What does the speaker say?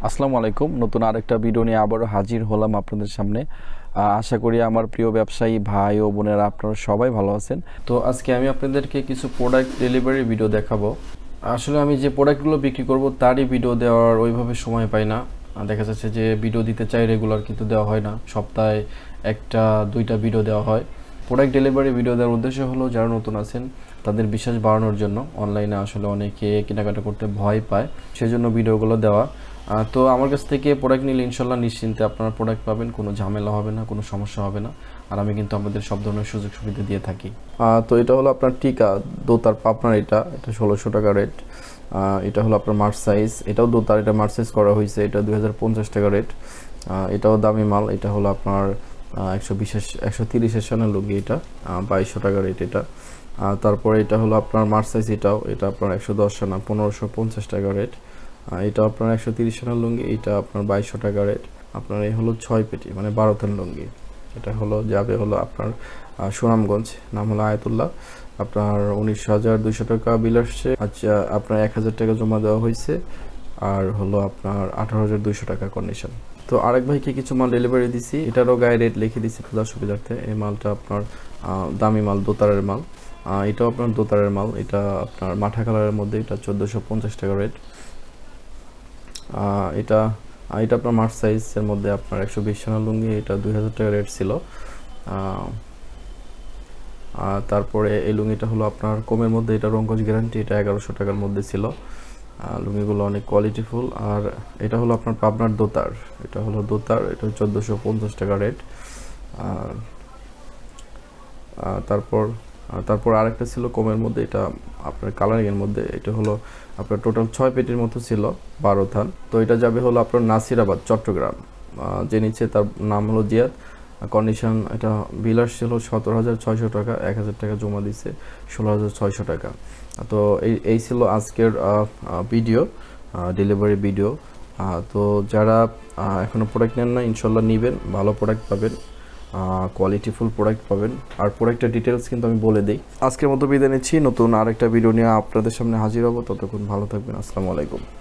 আসসালামু আলাইকুম। নতুন আরেকটা ভিডিও নিয়ে আবারও হাজির হলাম আপনাদের সামনে। আশা করি আমার প্রিয় ব্যবসায়ী ভাই ও বোনেরা আপনারা সবাই ভালো আছেন। তো আজকে আমি আপনাদেরকে কিছু প্রোডাক্ট ডেলিভারি ভিডিও দেখাবো। আসলে আমি যে প্রোডাক্টগুলো বিক্রি করব তারই ভিডিও দেওয়ার ওইভাবে সময় পাই না। দেখা যাচ্ছে যে ভিডিও দিতে চাই রেগুলার, কিন্তু দেওয়া হয় না। সপ্তাহে একটা দুইটা ভিডিও দেওয়া হয়। প্রোডাক্ট ডেলিভারি ভিডিও দেওয়ার উদ্দেশ্য হলো যারা নতুন আছেন তাদের বিশ্বাস বাড়ানোর জন্য। অনলাইনে আসলে অনেকে কেনাকাটা করতে ভয় পায়, সেজন্য ভিডিওগুলো দেওয়া। তো আমার কাছ থেকে প্রোডাক্ট নিলে ইনশাল্লাহ নিশ্চিন্তে আপনারা প্রোডাক্ট পাবেন, কোনো ঝামেলা হবে না, কোনো সমস্যা হবে না। আর আমি কিন্তু আমাদের সব ধরনের সুযোগ সুবিধা দিয়ে থাকি। তো এটা হলো আপনার টিকা দোতার পাপনার, এটা 1600 টাকা রেট। এটা হলো আপনার মার্চ সাইজ, এটাও দোতার, এটা মার্চ সাইজ করা হয়েছে, এটা 2050 টাকা রেট। এটাও দামি মাল, এটা হলো আপনার 130 সেশনের লুঙ্গি, এটা 2200 টাকা রেট এটা। তারপরে এটা হলো আপনার মার্চ সাইজ, এটা আপনার 110 সেনা 1550 টাকা রেট। এটা আপনার 130 সেনার লুঙ্গি, এটা আপনার 2200 টাকা রেট। আপনার এই হলো 6 পেটি মানে 12 লুঙ্গি। এটা হলো যাবে হলো আপনার সুনামগঞ্জ, নাম হলো আয়াতুল্লাহ। আপনার 19,200 টাকা বিল আসছে। আচ্ছা, আপনার 1000 টাকা জমা দেওয়া হয়েছে, আর হলো আপনার 18,200 টাকা কন্ডিশন। তো আরেক ভাইকে কিছু মাল ডেলিভারি দিছি, এটারও গায়ে রেট লিখে দিছি খোঁজার সুবিধার্থে। এই মালটা আপনার দামি মাল, দোতারের মাল। এটাও আপনার দোতারের মাল, এটা আপনার মাঠা কালারের মধ্যে, এটা 1450 টাকা রেট। এটা এটা আপনার মার্চ সাইজের মধ্যে আপনার 120 সেনা লুঙ্গি, এটা 2000 টাকা রেট ছিল। তারপরে এই লুঙ্গিটা হলো আপনার কমের মধ্যে, এটা রঙ্গজ গ্যারান্টি, এটা 1100 টাকার মধ্যে ছিল। লুঙ্গিগুলো অনেক কোয়ালিটিফুল। আর এটা হলো আপনার পাবনার দোতার, এটা হলো দোতার, এটা 1450 টাকা রেট। তারপর তারপর আরেকটা ছিল কমের মধ্যে, এটা আপনার কালারিংয়ের মধ্যে, এটা হলো আপনার টোটাল 6 পেটির মতো ছিল, 12 থান। তো এটা যাবে হলো আপনার নাসিরাবাদ, চট্টগ্রাম। যে নিচ্ছে তার নাম হলো জিয়াদ। কন্ডিশন, এটা বিল আসছিল 17,600 টাকা, 1000 টাকা জমা দিছে, 16,600 টাকা। তো এই ছিল আজকের ভিডিও, ডেলিভারি ভিডিও। তো যারা এখনও প্রোডাক্ট নেন না, ইনশাল্লাহ নেবেন, ভালো প্রোডাক্ট পাবেন, কোয়ালিটিফুল প্রোডাক্ট পাবেন। আর প্রোডাক্টের ডিটেলস কিন্তু আমি বলে দিই। আজকের মতো বিদায় নিচ্ছি, নতুন আরেকটা ভিডিও নিয়ে আপনাদের সামনে হাজির হব। ততক্ষণ ভালো থাকবেন। আসসালামু আলাইকুম।